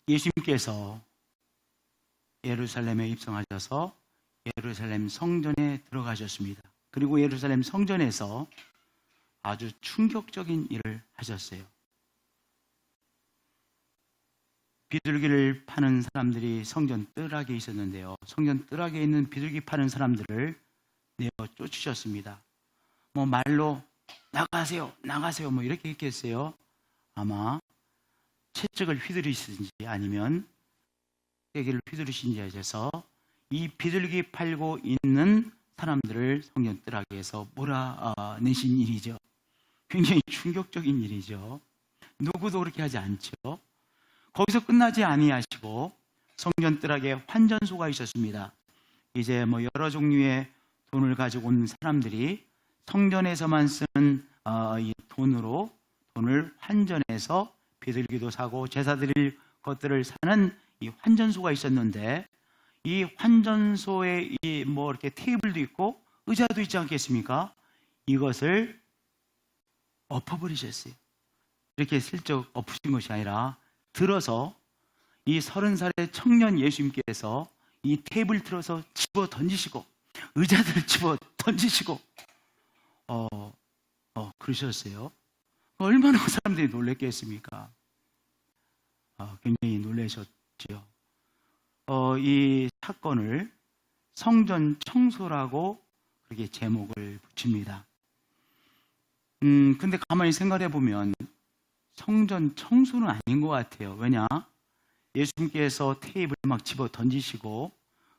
예수님께서 예루살렘에 입성하셔서 예루살렘 성전에 들어가셨습니다. 그리고 예루살렘 성전에서 아주 충격적인 일을 하셨어요. 비둘기를 파는 사람들이 성전 뜰하게 있었는데요. 성전 뜰하게 있는 비둘기 파는 사람들을 내어 쫓으셨습니다. 뭐 말로 나가세요, 나가세요, 뭐 이렇게 했겠어요. 아마 채찍을 휘두르시든지 아니면 세기를 휘두르시든지 하셔서 이 비둘기 팔고 있는 사람들을 성전 뜰하게에서 몰아내신 일이죠. 굉장히 충격적인 일이죠. 누구도 그렇게 하지 않죠. 거기서 끝나지 아니하시고 성전 뜰하게 환전소가 있었습니다. 이제 뭐 여러 종류의 돈을 가지고 온 사람들이 성전에서만 쓰는 이 돈으로 돈을 환전해서 비둘기도 사고 제사 드릴 것들을 사는 이 환전소가 있었는데, 이 환전소에 이 뭐 이렇게 테이블도 있고 의자도 있지 않겠습니까? 이것을 엎어버리셨어요. 이렇게 슬쩍 엎으신 것이 아니라 들어서 이 30살의 청년 예수님께서 이 테이블 틀어서 집어 던지시고 의자들을 집어 던지시고 그러셨어요. 얼마나 그 사람들이 놀랬겠습니까? 굉장히 놀라셨죠. 이 사건을 성전 청소라고 그렇게 제목을 붙입니다. 근데 가만히 생각해 보면 성전 청소는 아닌 것 같아요. 왜냐? 예수님께서 테이블 막 집어 던지시고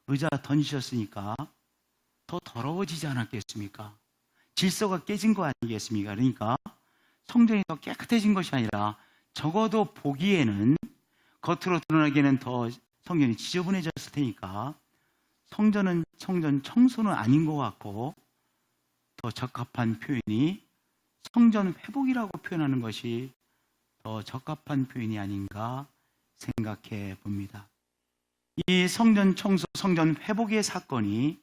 의자 던지셨으니까 더 더러워지지 않았겠습니까? 질서가 깨진 거 아니겠습니까? 그러니까 성전이 더 깨끗해진 것이 아니라 적어도 보기에는, 겉으로 드러나기에는 더 성전이 지저분해졌을 테니까 성전 청소는 아닌 것 같고, 더 적합한 표현이 성전 회복이라고 표현하는 것이 더 적합한 표현이 아닌가 생각해 봅니다. 이 성전 청소, 성전 회복의 사건이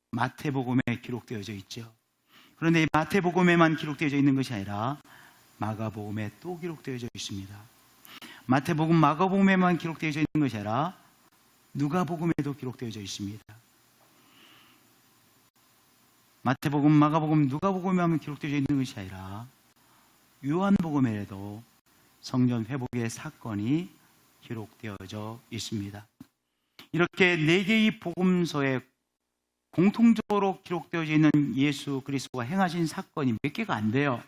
마태복음에 기록되어져 있죠. 그런데 이 마태복음에만 기록되어져 있는 것이 아니라 마가복음에 또 기록되어져 있습니다. 마태복음, 마가복음에만 기록되어져 있는 것이 아니라 누가복음에도 기록되어져 있습니다. 마태복음, 마가복음, 누가복음에만 기록되어져 있는 것이 아니라 요한복음에도 성전 회복의 사건이 기록되어져 있습니다. 이렇게 4개의 복음서에 공통적으로 기록되어져 있는 예수 그리스도가 행하신 사건이 몇 개가 안 돼요.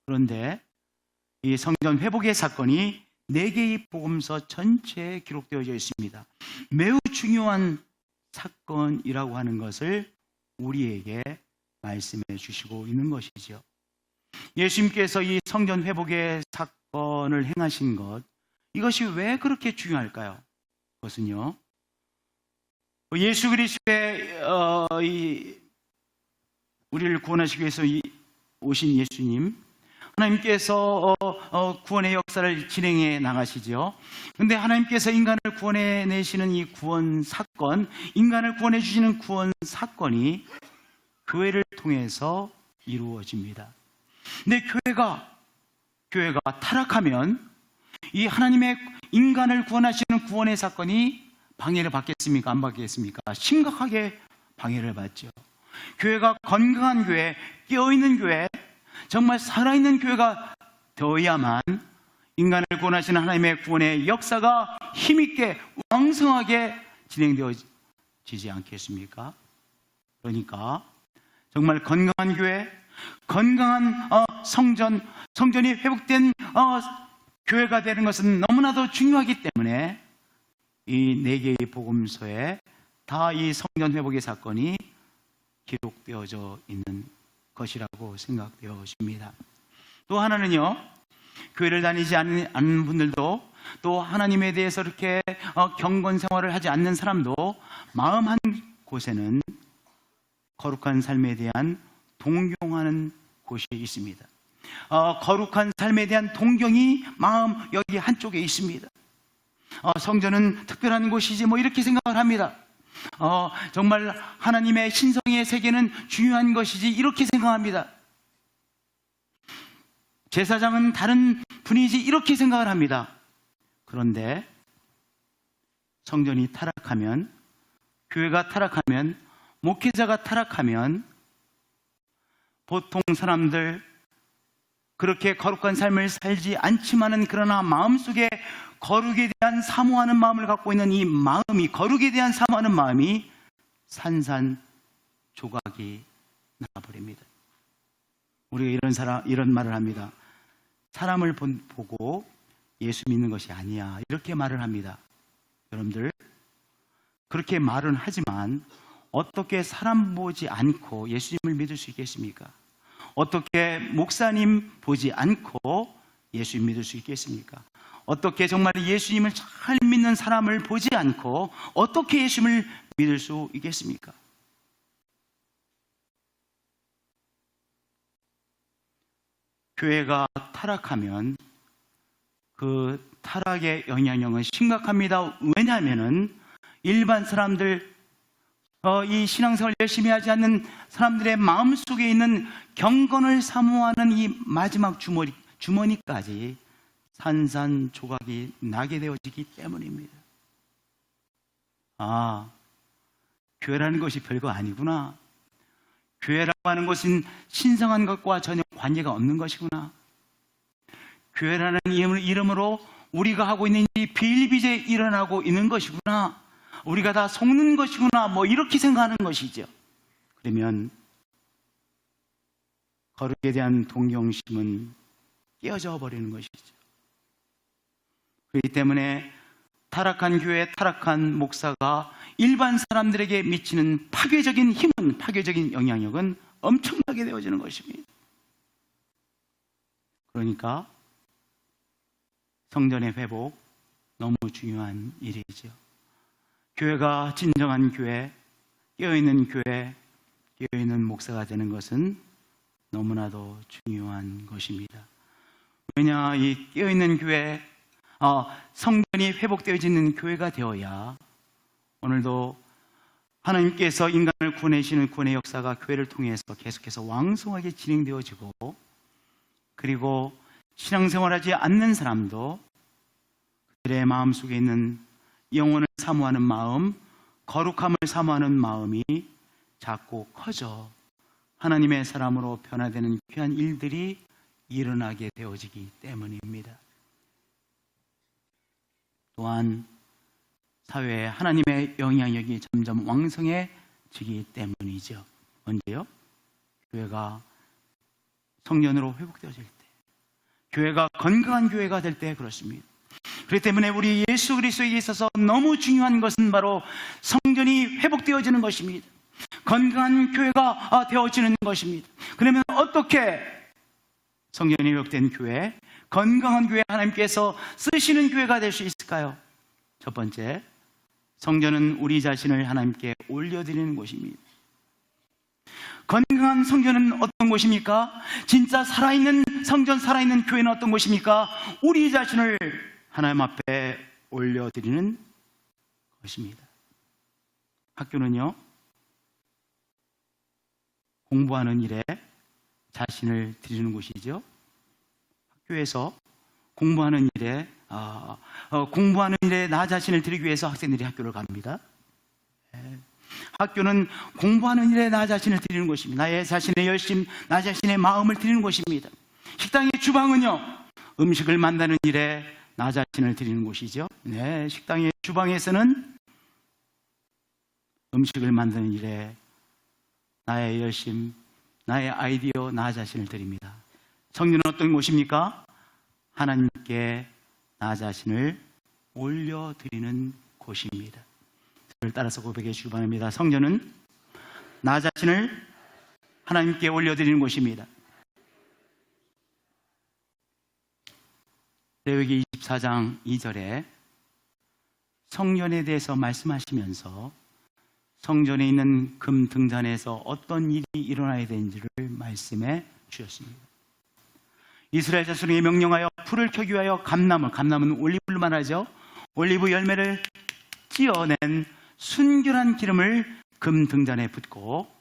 그런데 이 성전 회복의 사건이 4개의 복음서 전체에 기록되어져 있습니다. 매우 중요한 사건이라고 하는 것을 우리에게 말씀해 주시고 있는 것이죠. 예수님께서 이 성전 회복의 사건을 행하신 것, 이것이 왜 그렇게 중요할까요? 그것은요, 예수 그리스도의 우리를 구원하시기 위해서 오신 예수님, 하나님께서 구원의 역사를 진행해 나가시죠. 그런데 하나님께서 인간을 구원해 내시는 이 구원 사건, 인간을 구원해 주시는 구원 사건이 교회를 통해서 이루어집니다. 근데 교회가 타락하면 이 하나님의 인간을 구원하시는 구원의 사건이 방해를 받겠습니까? 안 받겠습니까? 심각하게 방해를 받죠. 교회가 건강한 교회, 깨어있는 교회, 정말 살아있는 교회가 되어야만 인간을 구원하시는 하나님의 구원의 역사가 힘있게 왕성하게 진행되어지지 않겠습니까? 그러니까 정말 건강한 교회, 건강한 성전이 회복된 교회가 되는 것은 너무나도 중요하기 때문에 이 4개의 복음서에 다 이 성전 회복의 사건이 기록되어져 있는 것이라고 생각되어집니다. 또 하나는요, 교회를 다니지 않는 분들도, 또 하나님에 대해서 이렇게 경건 생활을 하지 않는 사람도 마음 한 곳에는 거룩한 삶에 대한 동경하는 곳이 있습니다. 거룩한 삶에 대한 동경이 마음 여기 한쪽에 있습니다. 성전은 특별한 곳이지 뭐 이렇게 생각을 합니다. 정말 하나님의 신성의 세계는 중요한 것이지 이렇게 생각합니다. 제사장은 다른 분이지 이렇게 생각을 합니다. 그런데 성전이 타락하면, 교회가 타락하면, 목회자가 타락하면 보통 사람들 그렇게 거룩한 삶을 살지 않지만은 그러나 마음속에 거룩에 대한 사모하는 마음을 갖고 있는 이 마음이, 거룩에 대한 사모하는 마음이 산산조각이 나버립니다. 우리가 이런 말을 합니다. 사람을 보고 예수 믿는 것이 아니야, 이렇게 말을 합니다. 여러분들, 그렇게 말은 하지만 어떻게 사람 보지 않고 예수님을 믿을 수 있겠습니까? 어떻게 목사님 보지 않고 예수님 믿을 수 있겠습니까? 어떻게 정말 예수님을 잘 믿는 사람을 보지 않고 어떻게 예수님을 믿을 수 있겠습니까? 교회가 타락하면 그 타락의 영향력은 심각합니다. 왜냐하면 일반 사람들, 이 신앙생활 열심히 하지 않는 사람들의 마음속에 있는 경건을 사모하는 이 마지막 주머니까지 산산조각이 나게 되어지기 때문입니다. 아, 교회라는 것이 별거 아니구나. 교회라고 하는 것은 신성한 것과 전혀 관계가 없는 것이구나. 교회라는 이름으로 우리가 하고 있는 이 비일비재 일어나고 있는 것이구나. 우리가 다 속는 것이구나. 이렇게 생각하는 것이죠. 그러면 거룩에 대한 동경심은 깨어져 버리는 것이죠. 그렇기 때문에 타락한 교회, 타락한 목사가 일반 사람들에게 미치는 파괴적인 힘은, 파괴적인 영향력은 엄청나게 되어지는 것입니다. 그러니까 성전의 회복, 너무 중요한 일이죠. 교회가 진정한 교회, 깨어있는 교회, 깨어있는 목사가 되는 것은 너무나도 중요한 것입니다. 왜냐, 이 깨어있는 교회, 성전이 회복되어지는 교회가 되어야 오늘도 하나님께서 인간을 구원하시는 구원의 역사가 교회를 통해서 계속해서 왕성하게 진행되어지고, 그리고 신앙생활하지 않는 사람도 그들의 마음속에 있는 영혼을 사모하는 마음, 거룩함을 사모하는 마음이 자꾸 커져 하나님의 사람으로 변화되는 귀한 일들이 일어나게 되어지기 때문입니다. 또한 사회에 하나님의 영향력이 점점 왕성해지기 때문이죠. 언제요? 교회가 성전으로 회복되어질 때, 교회가 건강한 교회가 될 때 그렇습니다. 그렇기 때문에 우리 예수 그리스도에게 있어서 너무 중요한 것은 바로 성전이 회복되어지는 것입니다. 건강한 교회가 되어지는 것입니다. 그러면 어떻게 성전이 회복된 교회, 건강한 교회, 하나님께서 쓰시는 교회가 될 수 있을까요? 첫 번째, 성전은 우리 자신을 하나님께 올려드리는 곳입니다. 건강한 성전은 어떤 곳입니까? 진짜 살아있는 성전, 살아있는 교회는 어떤 곳입니까? 우리 자신을 하나님 앞에 올려드리는 것입니다. 학교는요, 공부하는 일에 자신을 드리는 곳이죠. 학교에서 공부하는 일에 나 자신을 드리기 위해서 학생들이 학교를 갑니다. 학교는 공부하는 일에 나 자신을 드리는 곳입니다. 나의 자신의 열심, 나 자신의 마음을 드리는 곳입니다. 식당의 주방은요, 음식을 만드는 일에 나 자신을 드리는 곳이죠. 네, 식당의 주방에서는 음식을 만드는 일에 나의 열심, 나의 아이디어, 나 자신을 드립니다. 성전은 어떤 곳입니까? 하나님께 나 자신을 올려드리는 곳입니다. 저를 따라서 고백해 주시기 바랍니다. 성전은 나 자신을 하나님께 올려드리는 곳입니다. 레위기 24장 2절에 성전에 대해서 말씀하시면서 성전에 있는 금 등잔에서 어떤 일이 일어나야 되는지를 말씀해 주셨습니다. 이스라엘 자손에게 명령하여 불을 켜기 위하여 감나무는 올리브를 말하죠. 올리브 열매를 찧어낸 순결한 기름을 금 등잔에 붓고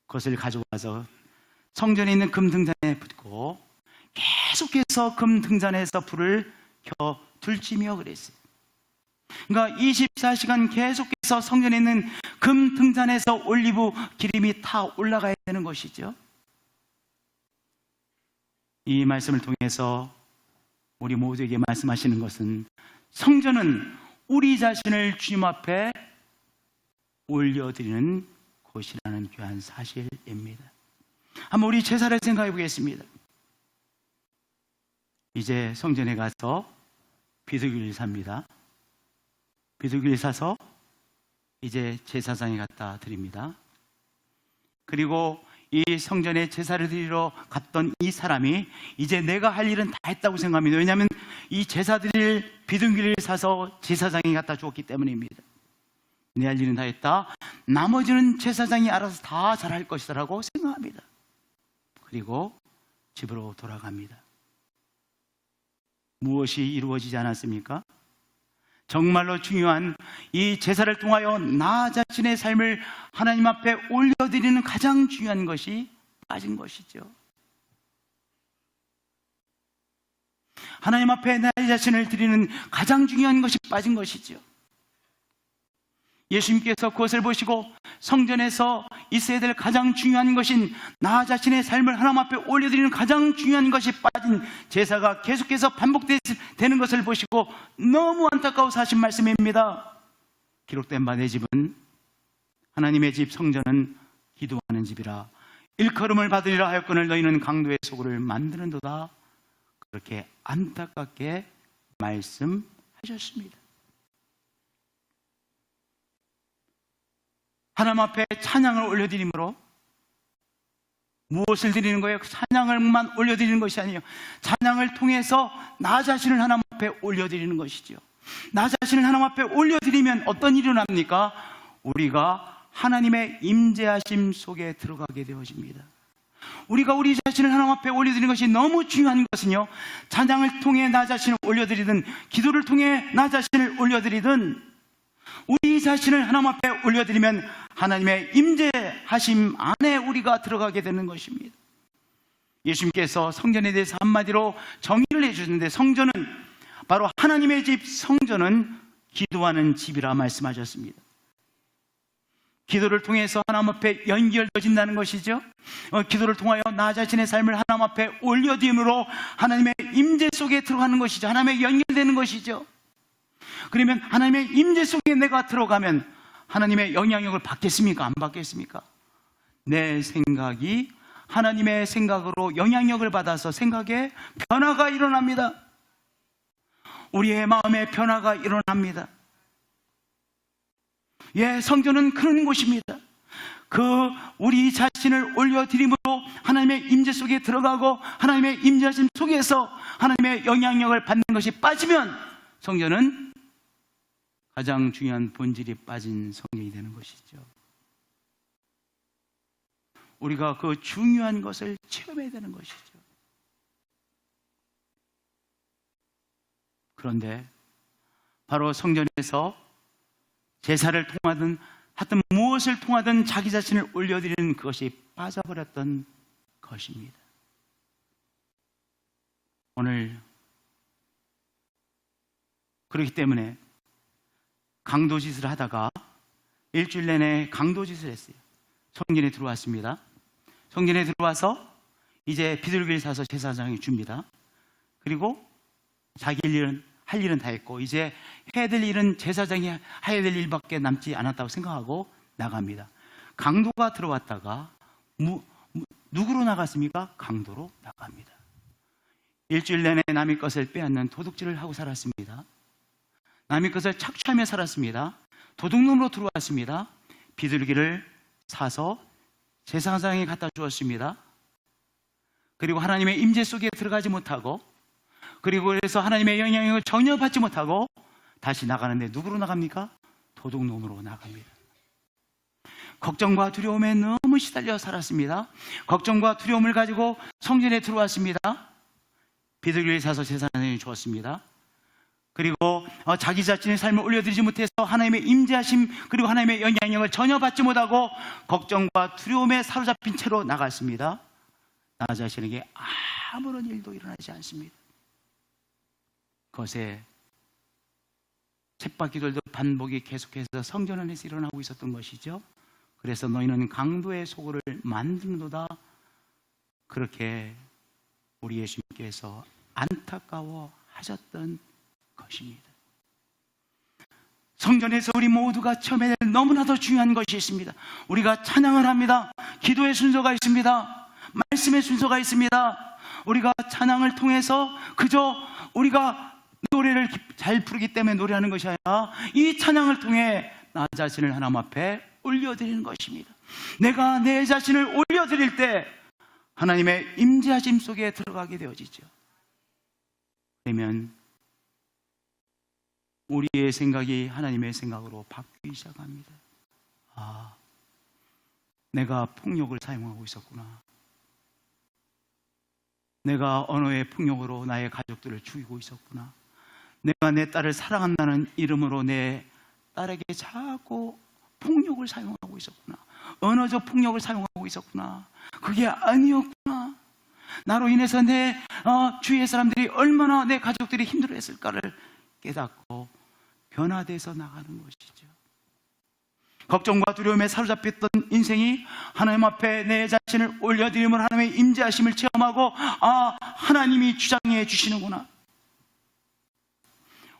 그것을 가져와서 성전에 있는 금 등잔에 붓고 계속해서 금 등잔에서 불을 켜 둘지며 그랬어요. 그러니까 24시간 계속해서 성전에 있는 금 등잔에서 올리브 기름이 타 올라가야 되는 것이죠. 이 말씀을 통해서 우리 모두에게 말씀하시는 것은 성전은 우리 자신을 주님 앞에 올려드리는 곳이라는 귀한 사실입니다. 한번 우리 제사를 생각해 보겠습니다. 이제 성전에 가서 비둘기를 삽니다. 비둘기를 사서 이제 제사장에 갖다 드립니다. 그리고 이 성전에 제사를 드리러 갔던 이 사람이 이제 내가 할 일은 다 했다고 생각합니다. 왜냐하면 이 제사 드릴 비둘기를 사서 제사장에 갖다 주었기 때문입니다. 내 할 일은 다 했다. 나머지는 제사장이 알아서 다 잘할 것이다 라고 생각합니다. 그리고 집으로 돌아갑니다. 무엇이 이루어지지 않았습니까? 정말로 중요한 이 제사를 통하여 나 자신의 삶을 하나님 앞에 올려드리는 가장 중요한 것이 빠진 것이죠. 하나님 앞에 나 자신을 드리는 가장 중요한 것이 빠진 것이죠. 예수님께서 그것을 보시고 성전에서 있어야 될 가장 중요한 것인 나 자신의 삶을 하나님 앞에 올려드리는 가장 중요한 것이 빠진 제사가 계속해서 반복되는 것을 보시고 너무 안타까워서 하신 말씀입니다. 기록된 바 내 집은 하나님의 집 성전은 기도하는 집이라 일컬음을 받으리라 하였거늘 너희는 강도의 소굴을 만드는도다. 그렇게 안타깝게 말씀하셨습니다. 하나님 앞에 찬양을 올려드림으로 무엇을 드리는 거예요? 찬양을만 올려드리는 것이 아니에요. 찬양을 통해서 나 자신을 하나님 앞에 올려드리는 것이죠. 나 자신을 하나님 앞에 올려드리면 어떤 일이 일어납니까? 우리가 하나님의 임재하심 속에 들어가게 되어집니다. 우리가 우리 자신을 하나님 앞에 올려드리는 것이 너무 중요한 것은요, 찬양을 통해 나 자신을 올려드리든 기도를 통해 나 자신을 올려드리든 우리 자신을 하나님 앞에 올려드리면 하나님의 임재하심 안에 우리가 들어가게 되는 것입니다. 예수님께서 성전에 대해서 한마디로 정의를 해주셨는데, 성전은 바로 하나님의 집, 성전은 기도하는 집이라 말씀하셨습니다. 기도를 통해서 하나님 앞에 연결되어진다는 것이죠. 기도를 통하여 나 자신의 삶을 하나님 앞에 올려드림으로 하나님의 임재 속에 들어가는 것이죠. 하나님의 연결되는 것이죠. 그러면 하나님의 임재 속에 내가 들어가면 하나님의 영향력을 받겠습니까? 안 받겠습니까? 내 생각이 하나님의 생각으로 영향력을 받아서 생각에 변화가 일어납니다. 우리의 마음에 변화가 일어납니다. 예, 성전은 그런 곳입니다. 우리 자신을 올려드림으로 하나님의 임재 속에 들어가고 하나님의 임재하심 속에서 하나님의 영향력을 받는 것이 빠지면 성전은 가장 중요한 본질이 빠진 성경이 되는 것이죠. 우리가 그 중요한 것을 체험해야 되는 것이죠. 그런데 바로 성전에서 제사를 통하든 하여튼 무엇을 통하든 자기 자신을 올려드리는 그것이 빠져버렸던 것입니다. 오늘 그렇기 때문에 강도짓을 하다가 일주일 내내 강도짓을 했어요. 성전에 들어왔습니다. 성전에 들어와서 이제 비둘기를 사서 제사장이 줍니다. 그리고 자기 할 일은 다 했고 이제 해야 될 일은 제사장이 해야 될 일밖에 남지 않았다고 생각하고 나갑니다. 강도가 들어왔다가 누구로 나갔습니까? 강도로 나갑니다. 일주일 내내 남의 것을 빼앗는 도둑질을 하고 살았습니다. 남의 것을 착취하며 살았습니다. 도둑놈으로 들어왔습니다. 비둘기를 사서 제사장에 갖다 주었습니다. 그리고 하나님의 임재 속에 들어가지 못하고, 그리고 그래서 하나님의 영향력을 전혀 받지 못하고 다시 나가는데 누구로 나갑니까? 도둑놈으로 나갑니다. 걱정과 두려움에 너무 시달려 살았습니다. 걱정과 두려움을 가지고 성전에 들어왔습니다. 비둘기를 사서 제사장에 주었습니다. 그리고 자기 자신의 삶을 올려드리지 못해서 하나님의 임재하심 그리고 하나님의 영향력을 전혀 받지 못하고 걱정과 두려움에 사로잡힌 채로 나갔습니다. 나 자신에게 아무런 일도 일어나지 않습니다. 그것에 쳇바퀴돌도 반복이 계속해서 성전 안에서 일어나고 있었던 것이죠. 그래서 너희는 강도의 소굴을 만드는도다, 그렇게 우리 예수님께서 안타까워 하셨던 것입니다. 성전에서 우리 모두가 처음에 너무나도 중요한 것이 있습니다. 우리가 찬양을 합니다. 기도의 순서가 있습니다. 말씀의 순서가 있습니다. 우리가 찬양을 통해서 그저 우리가 노래를 잘 부르기 때문에 노래하는 것이 아니라 이 찬양을 통해 나 자신을 하나님 앞에 올려드리는 것입니다. 내가 내 자신을 올려드릴 때 하나님의 임재하심 속에 들어가게 되어지죠. 그러면 우리의 생각이 하나님의 생각으로 바뀌기 시작합니다. 아, 내가 폭력을 사용하고 있었구나. 내가 언어의 폭력으로 나의 가족들을 죽이고 있었구나. 내가 내 딸을 사랑한다는 이름으로 내 딸에게 자꾸 폭력을 사용하고 있었구나. 언어적 폭력을 사용하고 있었구나. 그게 아니었구나. 나로 인해서 내 주위의 사람들이 얼마나 내 가족들이 힘들어했을까를 깨닫고 변화돼서 나가는 것이죠. 걱정과 두려움에 사로잡혔던 인생이 하나님 앞에 내 자신을 올려드리면 하나님의 임재하심을 체험하고, 아, 하나님이 주장해 주시는구나.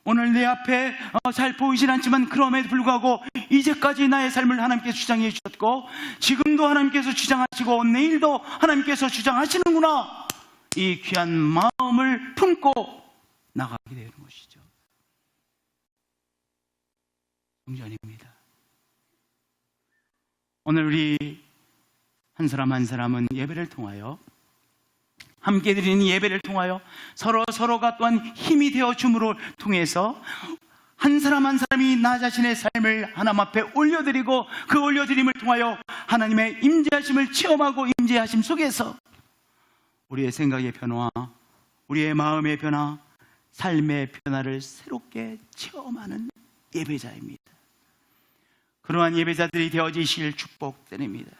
오늘 내 앞에 잘 보이진 않지만 그럼에도 불구하고 이제까지 나의 삶을 하나님께서 주장해 주셨고, 지금도 하나님께서 주장하시고 내일도 하나님께서 주장하시는구나. 이 귀한 마음을 품고 나가게 되는 것이죠. 성전입니다. 오늘 우리 한 사람 한 사람은 예배를 통하여, 함께 드리는 예배를 통하여 서로가 또한 힘이 되어 줌으로 통해서 한 사람 한 사람이 나 자신의 삶을 하나님 앞에 올려드리고, 그 올려드림을 통하여 하나님의 임재하심을 체험하고 임재하심 속에서 우리의 생각의 변화, 우리의 마음의 변화, 삶의 변화를 새롭게 체험하는 예배자입니다. 그러한 예배자들이 되어지실 축복드립니다.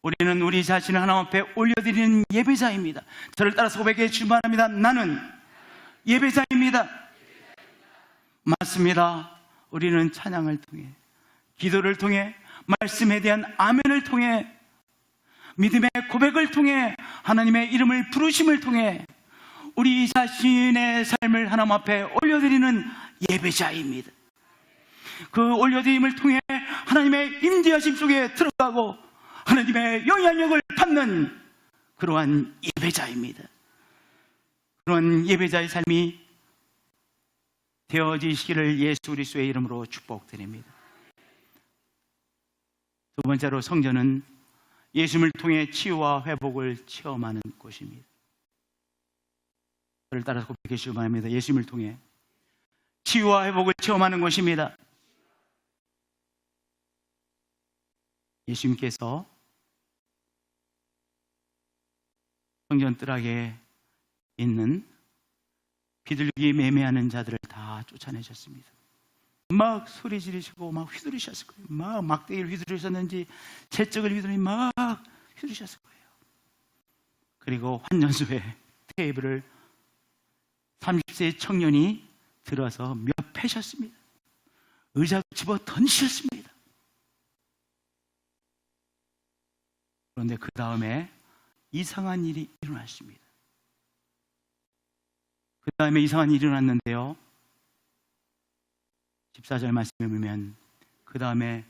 우리는 우리 자신을 하나님 앞에 올려드리는 예배자입니다. 저를 따라서 고백해 출발합니다. 나는 예배자입니다. 맞습니다. 우리는 찬양을 통해, 기도를 통해, 말씀에 대한 아멘을 통해, 믿음의 고백을 통해, 하나님의 이름을 부르심을 통해 우리 자신의 삶을 하나님 앞에 올려드리는 예배자입니다. 그 올려드림을 통해 하나님의 임재하심 속에 들어가고 하나님의 영향력을 받는 그러한 예배자입니다. 그런 예배자의 삶이 되어지시기를 예수 그리스도의 이름으로 축복드립니다. 두 번째로, 성전은 예수님을 통해 치유와 회복을 체험하는 곳입니다. 저를 따라서 고백하시기 바랍니다. 예수님을 통해 치유와 회복을 체험하는 곳입니다. 예수님께서 성전 뜰락에 있는 비둘기 매매하는 자들을 다 쫓아내셨습니다. 막 소리 지르시고 막 휘두르셨을 거예요. 막 막대기를 휘두르셨는지 채찍을 휘두르니 막 휘두르셨을 거예요. 그리고 환전소에 테이블을 30세의 청년이 들어서 몇 패셨습니다. 의자도 집어 던지셨습니다. 그런데 그 다음에 이상한 일이 일어났습니다. 그 다음에 이상한 일이 일어났는데요, 14절 말씀에 보면 그 다음에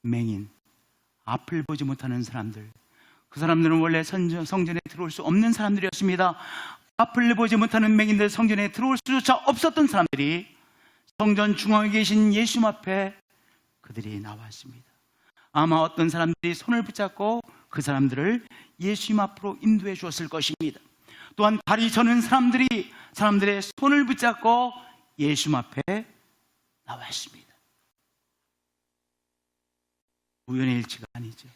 맹인, 앞을 보지 못하는 사람들, 그 사람들은 원래 성전에 들어올 수 없는 사람들이었습니다. 앞을 보지 못하는 맹인들, 성전에 들어올 수조차 없었던 사람들이 성전 중앙에 계신 예수님 앞에 그들이 나왔습니다. 아마 어떤 사람들이 손을 붙잡고 그 사람들을 예수님 앞으로 인도해 주었을 것입니다. 또한 다리 저는 사람들이 사람들의 손을 붙잡고 예수님 앞에 나왔습니다. 우연의 일치가 아니죠.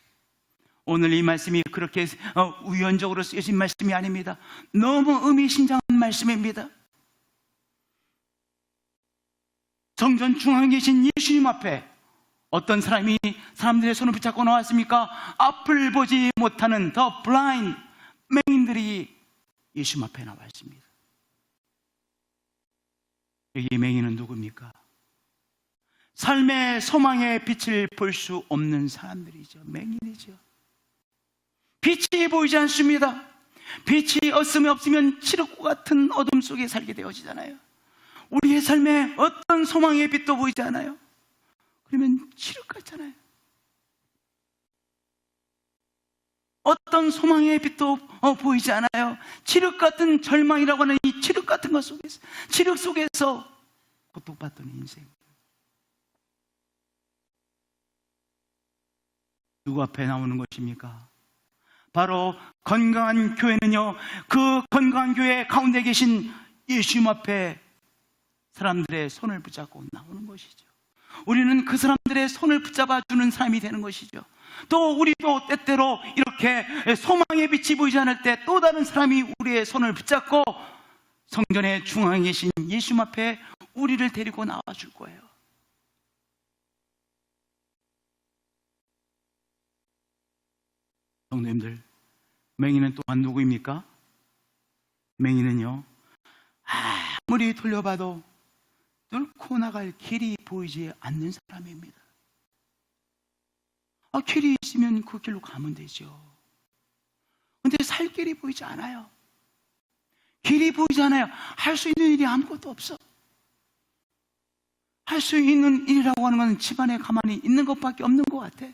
오늘 이 말씀이 그렇게 우연적으로 쓰여진 말씀이 아닙니다. 너무 의미심장한 말씀입니다. 성전 중앙에 계신 예수님 앞에 어떤 사람이 사람들의 손을 붙잡고 나왔습니까? 앞을 보지 못하는 the blind 맹인들이 예수님 앞에 나와 있습니다. 여기 맹인은 누굽니까? 삶의 소망의 빛을 볼 수 없는 사람들이죠. 맹인이죠. 빛이 보이지 않습니다. 빛이 없으면 칠흑과 같은 어둠 속에 살게 되어지잖아요. 우리의 삶에 어떤 소망의 빛도 보이지 않아요. 그러면 칠흑 같잖아요. 어떤 소망의 빛도 보이지 않아요. 칠흑 같은 절망이라고 하는 이 칠흑 같은 것 속에서, 칠흑 속에서 고통받던 인생. 누구 앞에 나오는 것입니까? 바로 건강한 교회는요, 그 건강한 교회 가운데 계신 예수님 앞에 사람들의 손을 붙잡고 나오는 것이죠. 우리는 그 사람들의 손을 붙잡아 주는 사람이 되는 것이죠. 또 우리도 때때로 이렇게 소망의 빛이 보이지 않을 때 또 다른 사람이 우리의 손을 붙잡고 성전의 중앙에 계신 예수님 앞에 우리를 데리고 나와 줄 거예요. 성도님들, 맹인은 또한 누구입니까? 맹인은요, 아무리 돌려봐도 뚫고 나갈 길이 보이지 않는 사람입니다. 길이 있으면 그 길로 가면 되죠. 근데 살 길이 보이지 않아요. 길이 보이지 않아요. 할 수 있는 일이 아무것도 없어. 할 수 있는 일이라고 하는 건 집안에 가만히 있는 것밖에 없는 것 같아.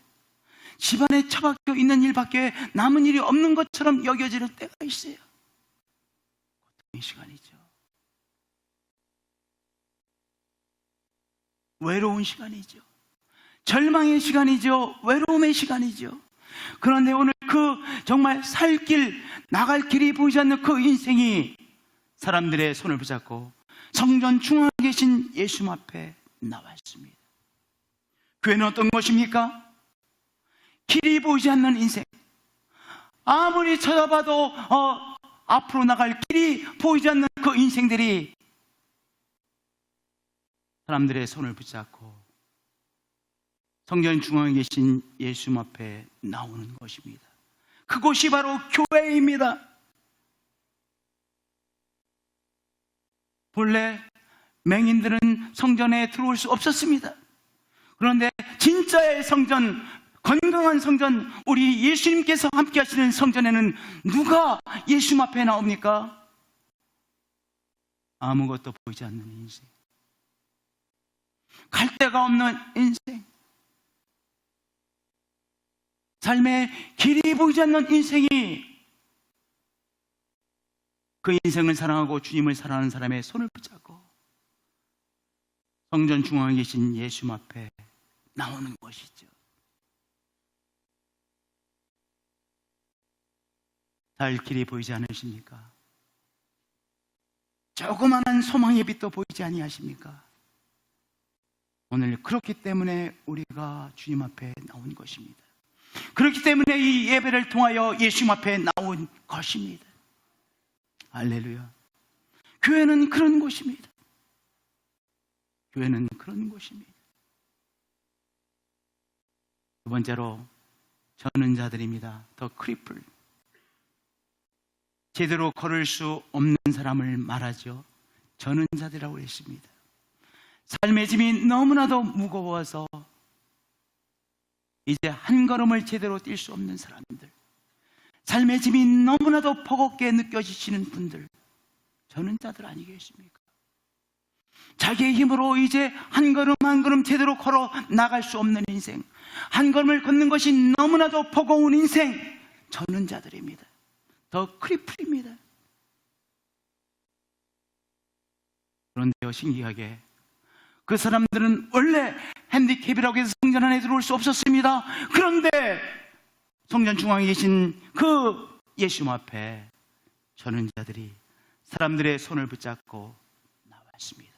집안에 처박혀 있는 일밖에 남은 일이 없는 것처럼 여겨질 때가 있어요. 고통의 시간이죠. 외로운 시간이죠. 절망의 시간이죠. 외로움의 시간이죠. 그런데 오늘 그 정말 살 길, 나갈 길이 보이지 않는 그 인생이 사람들의 손을 붙잡고 성전 중앙에 계신 예수님 앞에 나왔습니다. 교회는 어떤 것입니까? 길이 보이지 않는 인생. 아무리 찾아봐도 앞으로 나갈 길이 보이지 않는 그 인생들이 사람들의 손을 붙잡고 성전 중앙에 계신 예수님 앞에 나오는 것입니다. 그곳이 바로 교회입니다. 본래 맹인들은 성전에 들어올 수 없었습니다. 그런데 진짜의 성전, 건강한 성전, 우리 예수님께서 함께 하시는 성전에는 누가 예수님 앞에 나옵니까? 아무것도 보이지 않는 인생, 갈 데가 없는 인생, 삶의 길이 보이지 않는 인생이 그 인생을 사랑하고 주님을 사랑하는 사람의 손을 붙잡고 성전 중앙에 계신 예수님 앞에 나오는 것이죠. 살 길이 보이지 않으십니까? 조그마한 소망의 빛도 보이지 아니하십니까? 오늘 그렇기 때문에 우리가 주님 앞에 나온 것입니다. 그렇기 때문에 이 예배를 통하여 예수님 앞에 나온 것입니다. 할렐루야. 교회는 그런 곳입니다. 교회는 그런 곳입니다. 두 번째로 저는 자들입니다. 더 크리플. 제대로 걸을 수 없는 사람을 말하죠. 저는 자들이라고 했습니다. 삶의 짐이 너무나도 무거워서 이제 한 걸음을 제대로 뛸 수 없는 사람들, 삶의 짐이 너무나도 버겁게 느껴지시는 분들, 저는 자들 아니겠습니까? 자기의 힘으로 이제 한 걸음 한 걸음 제대로 걸어 나갈 수 없는 인생, 한 걸음을 걷는 것이 너무나도 버거운 인생, 저는 자들입니다. 더 크리플입니다. 그런데요, 신기하게 그 사람들은 원래 핸디캡이라고 해서 성전 안에 들어올 수 없었습니다. 그런데 성전 중앙에 계신 그 예수님 앞에 저는 자들이 사람들의 손을 붙잡고 나왔습니다.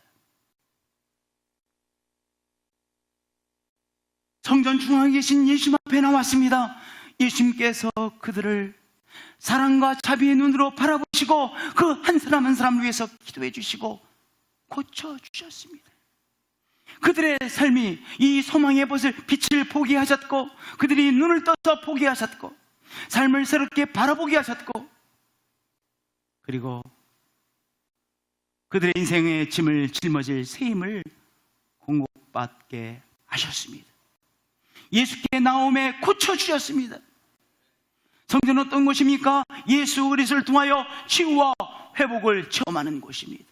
성전 중앙에 계신 예수님 앞에 나왔습니다. 예수님께서 그들을 사랑과 자비의 눈으로 바라보시고 그 한 사람 한 사람을 위해서 기도해 주시고 고쳐주셨습니다. 그들의 삶이 이 소망의 빛을 보게 하셨고, 그들이 눈을 떠서 보게 하셨고, 삶을 새롭게 바라보게 하셨고, 그리고 그들의 인생의 짐을 짊어질 새 힘을 공급받게 하셨습니다. 예수께 나옴에 고쳐주셨습니다. 성전은 어떤 곳입니까? 예수 그리스도를 통하여 치유와 회복을 체험하는 곳입니다.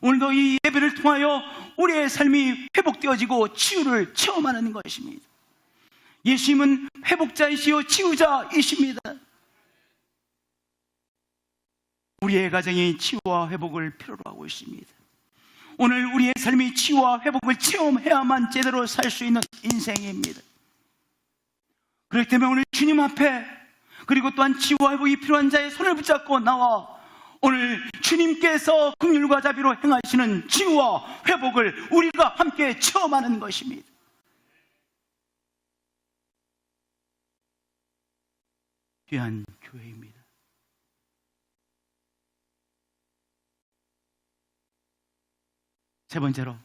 오늘도 이 예배를 통하여 우리의 삶이 회복되어지고 치유를 체험하는 것입니다. 예수님은 회복자이시요 치유자이십니다. 우리의 가정이 치유와 회복을 필요로 하고 있습니다. 오늘 우리의 삶이 치유와 회복을 체험해야만 제대로 살 수 있는 인생입니다. 그렇기 때문에 오늘 주님 앞에, 그리고 또한 치유와 회복이 필요한 자의 손을 붙잡고 나와 오늘 주님께서 긍휼과 자비로 행하시는 치유와 회복을 우리가 함께 체험하는 것입니다. 귀한 교회입니다. 세 번째로,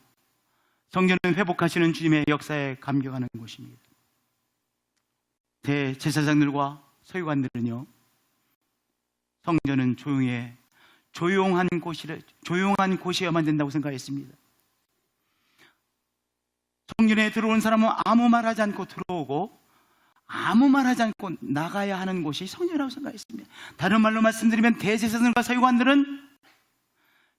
성전은 회복하시는 주님의 역사에 감격하는 곳입니다. 대제사장들과 서기관들은요, 성전은 조용한 곳이어야만 된다고 생각했습니다. 성전에 들어온 사람은 아무 말하지 않고 들어오고 아무 말하지 않고 나가야 하는 곳이 성전이라고 생각했습니다. 다른 말로 말씀드리면 대제사장들과 서기관들은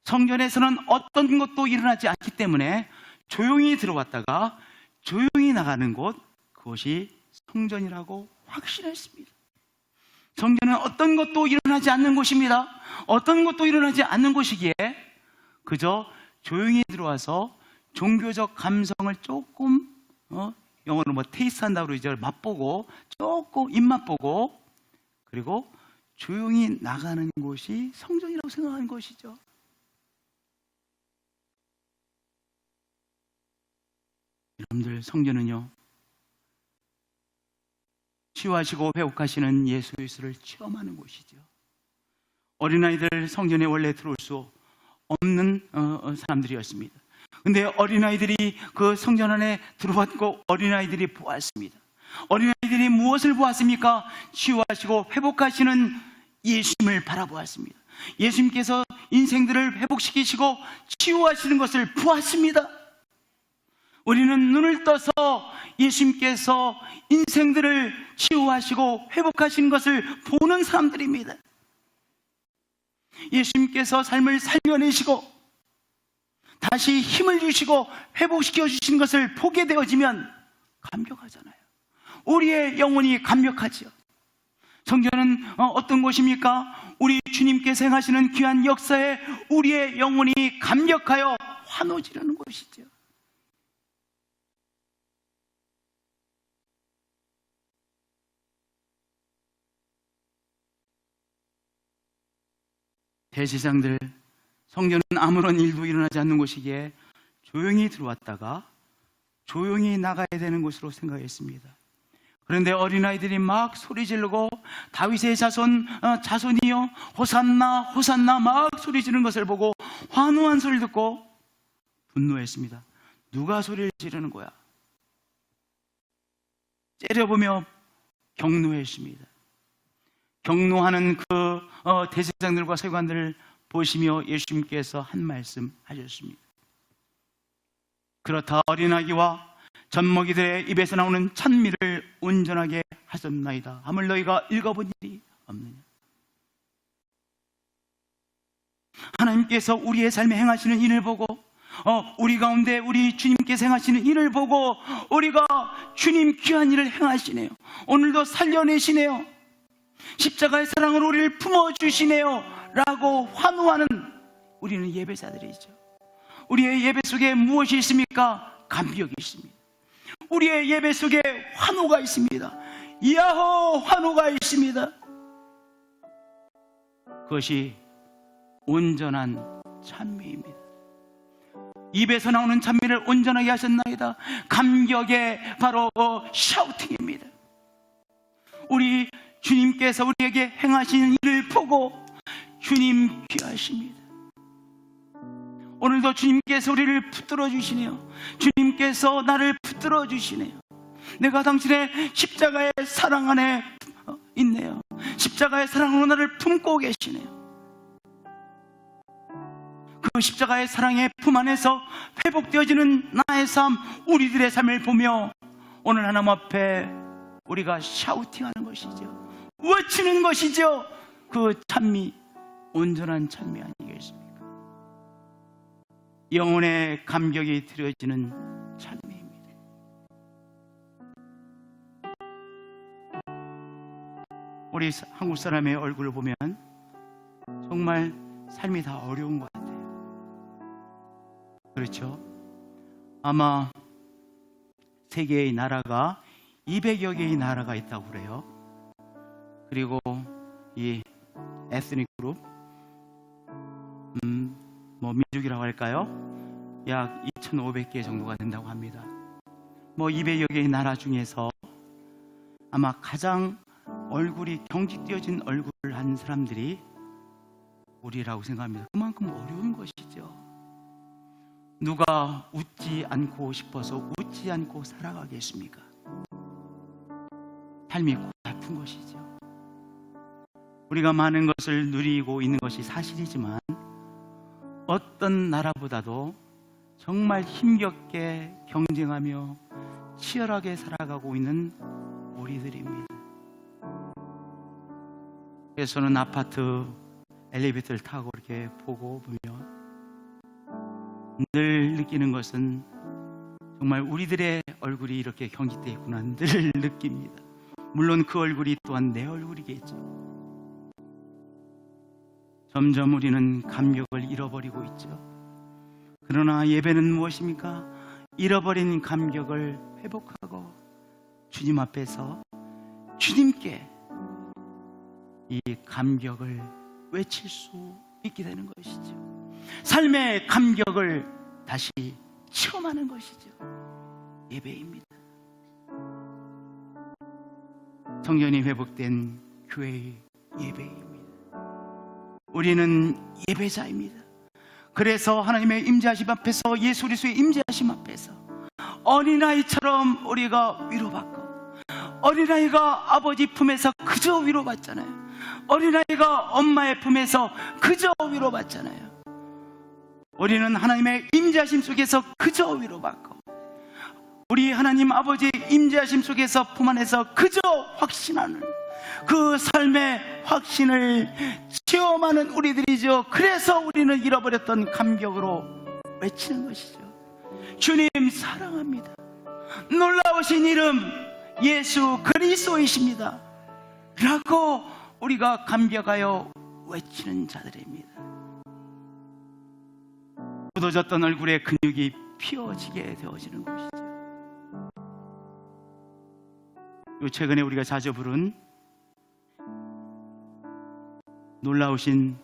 성전에서는 어떤 것도 일어나지 않기 때문에 조용히 들어왔다가 조용히 나가는 곳, 그것이 성전이라고 확신했습니다. 성전은 어떤 것도 일어나지 않는 곳입니다. 어떤 것도 일어나지 않는 곳이기에 그저 조용히 들어와서 종교적 감성을 조금 영어로 테이스트한다고 그러죠. 맛보고 조금 입맛보고 그리고 조용히 나가는 곳이 성전이라고 생각하는 것이죠. 여러분들, 성전은요, 치유하시고 회복하시는 예수 그리스도를 체험하는 곳이죠. 어린아이들 성전에 원래 들어올 수 없는 사람들이었습니다. 근데 어린아이들이 그 성전 안에 들어왔고 어린아이들이 보았습니다. 어린아이들이 무엇을 보았습니까? 치유하시고 회복하시는 예수님을 바라보았습니다. 예수님께서 인생들을 회복시키시고 치유하시는 것을 보았습니다. 우리는 눈을 떠서 예수님께서 인생들을 치유하시고 회복하시는 것을 보는 사람들입니다. 예수님께서 삶을 살려내시고 다시 힘을 주시고 회복시켜 주시는 것을 보게 되어지면 감격하잖아요. 우리의 영혼이 감격하죠. 성전은 어떤 곳입니까? 우리 주님께서 행하시는 귀한 역사에 우리의 영혼이 감격하여 환호 지르는 곳이죠. 대제사장들, 성전은 아무런 일도 일어나지 않는 곳이기에 조용히 들어왔다가 조용히 나가야 되는 곳으로 생각했습니다. 그런데 어린아이들이 막 소리 지르고 다윗의 자손이요 호산나 호산나 막 소리 지르는 것을 보고 환호한 소리를 듣고 분노했습니다. 누가 소리를 지르는 거야? 째려보며 경노했습니다. 경노하는 그 대제사장들과 서기관들을 보시며 예수님께서 한 말씀 하셨습니다. 그렇다 어린아기와 젖먹이들의 입에서 나오는 찬미를 온전하게 하셨나이다 함을 너희가 읽어본 일이 없느냐? 하나님께서 우리의 삶에 행하시는 일을 보고 우리 가운데 우리 주님께서 행하시는 일을 보고 우리가 주님 귀한 일을 행하시네요. 오늘도 살려내시네요. 십자가의 사랑으로 우리를 품어주시네요 라고 환호하는 우리는 예배자들이죠. 우리의 예배 속에 무엇이 있습니까? 감격이 있습니다. 우리의 예배 속에 환호가 있습니다. 야호 환호가 있습니다. 그것이 온전한 찬미입니다. 입에서 나오는 찬미를 온전하게 하셨나이다. 감격의 바로 샤우팅입니다. 우리 주님께서 우리에게 행하시는 일을 보고 주님 귀하십니다. 오늘도 주님께서 우리를 붙들어 주시네요. 주님께서 나를 붙들어 주시네요. 내가 당신의 십자가의 사랑 안에 있네요. 십자가의 사랑으로 나를 품고 계시네요. 그 십자가의 사랑의 품 안에서 회복되어지는 나의 삶, 우리들의 삶을 보며 오늘 하나님 앞에 우리가 샤우팅하는 것이죠. 외치는 것이죠. 그 찬미, 온전한 찬미 아니겠습니까? 영혼의 감격이 드려지는 찬미입니다. 우리 한국 사람의 얼굴을 보면 정말 삶이 다 어려운 것 같아요. 그렇죠? 아마 세계의 나라가 200여 개의 나라가 있다고 그래요. 그리고 이 에스닉 그룹, 민족이라고 할까요? 약 2,500개 정도가 된다고 합니다. 200여 개의 나라 중에서 아마 가장 얼굴이 경직되어진 얼굴을 한 사람들이 우리라고 생각합니다. 그만큼 어려운 것이죠. 누가 웃지 않고 싶어서 웃지 않고 살아가겠습니까? 삶이 고달픈 것이죠. 우리가 많은 것을 누리고 있는 것이 사실이지만 어떤 나라보다도 정말 힘겹게 경쟁하며 치열하게 살아가고 있는 우리들입니다. 그래서 저는 아파트 엘리베이터를 타고 이렇게 보고 보면 늘 느끼는 것은 정말 우리들의 얼굴이 이렇게 경직되어 있구나 늘 느낍니다. 물론 그 얼굴이 또한 내 얼굴이겠죠. 점점 우리는 감격을 잃어버리고 있죠. 그러나 예배는 무엇입니까? 잃어버린 감격을 회복하고 주님 앞에서 주님께 이 감격을 외칠 수 있게 되는 것이죠. 삶의 감격을 다시 체험하는 것이죠. 예배입니다. 성전이 회복된 교회의 예배입니다. 우리는 예배자입니다. 그래서 하나님의 임재하심 앞에서, 예수 그리스도의 임재하심 앞에서 어린아이처럼 우리가 위로받고, 어린아이가 아버지 품에서 그저 위로받잖아요. 어린아이가 엄마의 품에서 그저 위로받잖아요. 우리는 하나님의 임재하심 속에서 그저 위로받고, 우리 하나님 아버지의 임재하심 속에서 품 안에서 그저 확신하는 그 삶의 확신을 체험하는 우리들이죠. 그래서 우리는 잃어버렸던 감격으로 외치는 것이죠. 주님 사랑합니다. 놀라우신 이름 예수 그리스도이십니다 라고 우리가 감격하여 외치는 자들입니다. 굳어졌던 얼굴에 근육이 피어지게 되어지는 것이죠. 최근에 우리가 자주 부른 놀라우신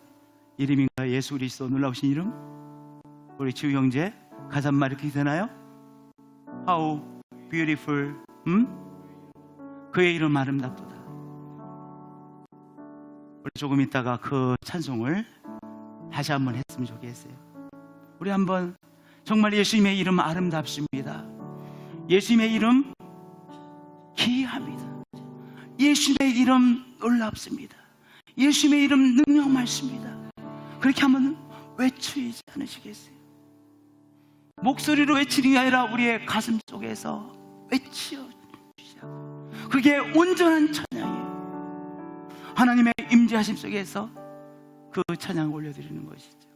이름인가요? 예수 그리스도 놀라우신 이름? 우리 지우 형제 가사말 이렇게 되나요? How beautiful, 그의 이름 아름답도다. 우리 조금 있다가 그 찬송을 다시 한번 했으면 좋겠어요. 우리 한번 정말 예수님의 이름 아름답습니다. 예수님의 이름 기이합니다. 예수님의 이름 놀랍습니다. 예수님의 이름 능력 많습니다. 그렇게 한번 외치지 않으시겠어요? 목소리로 외치는 게 아니라 우리의 가슴 속에서 외치어 주시자고. 그게 온전한 찬양이에요. 하나님의 임재하심 속에서 그 찬양을 올려드리는 것이죠.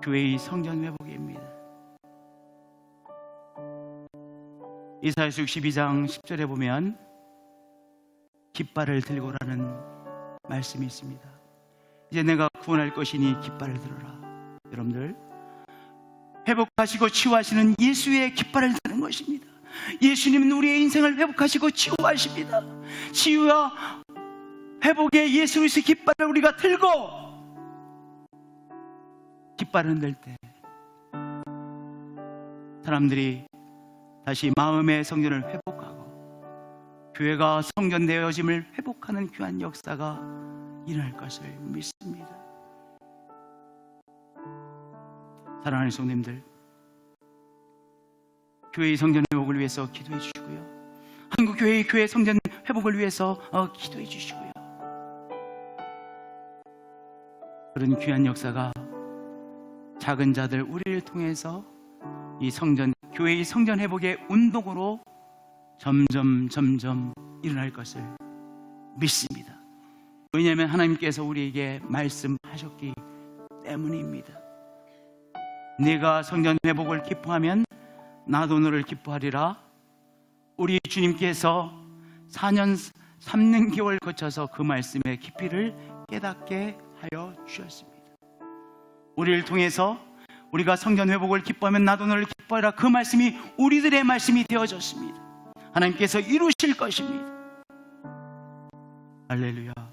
교회의 성전 회복입니다. 이사야서 62장 10절에 보면 깃발을 들고라는 말씀이 있습니다. 이제 내가 구원할 것이니 깃발을 들어라. 여러분들, 회복하시고 치유하시는 예수의 깃발을 드는 것입니다. 예수님은 우리의 인생을 회복하시고 치유하십니다. 치유와 회복의 예수 그리스도의 깃발을 우리가 들고 깃발을 흔들 때 사람들이 다시 마음의 성전을 회복하고 교회가 성전되어짐을 회복하는 귀한 역사가 일어날 것을 믿습니다. 사랑하는 성도님들, 교회의 성전 회복을 위해서 기도해 주시고요, 한국교회의 교회 성전 회복을 위해서 기도해 주시고요, 그런 귀한 역사가 작은 자들 우리를 통해서 이 성전, 교회의 성전 회복의 운동으로 점점 일어날 것을 믿습니다. 왜냐하면 하나님께서 우리에게 말씀하셨기 때문입니다. 네가 성전 회복을 기뻐하면 나도 너를 기뻐하리라. 우리 주님께서 4년 3년개월 거쳐서 그 말씀의 깊이를 깨닫게 하여 주셨습니다. 우리를 통해서 우리가 성전 회복을 기뻐하면 나도 너를 기뻐하리라, 그 말씀이 우리들의 말씀이 되어졌습니다. 하나님께서 이루실 것입니다. 할렐루야.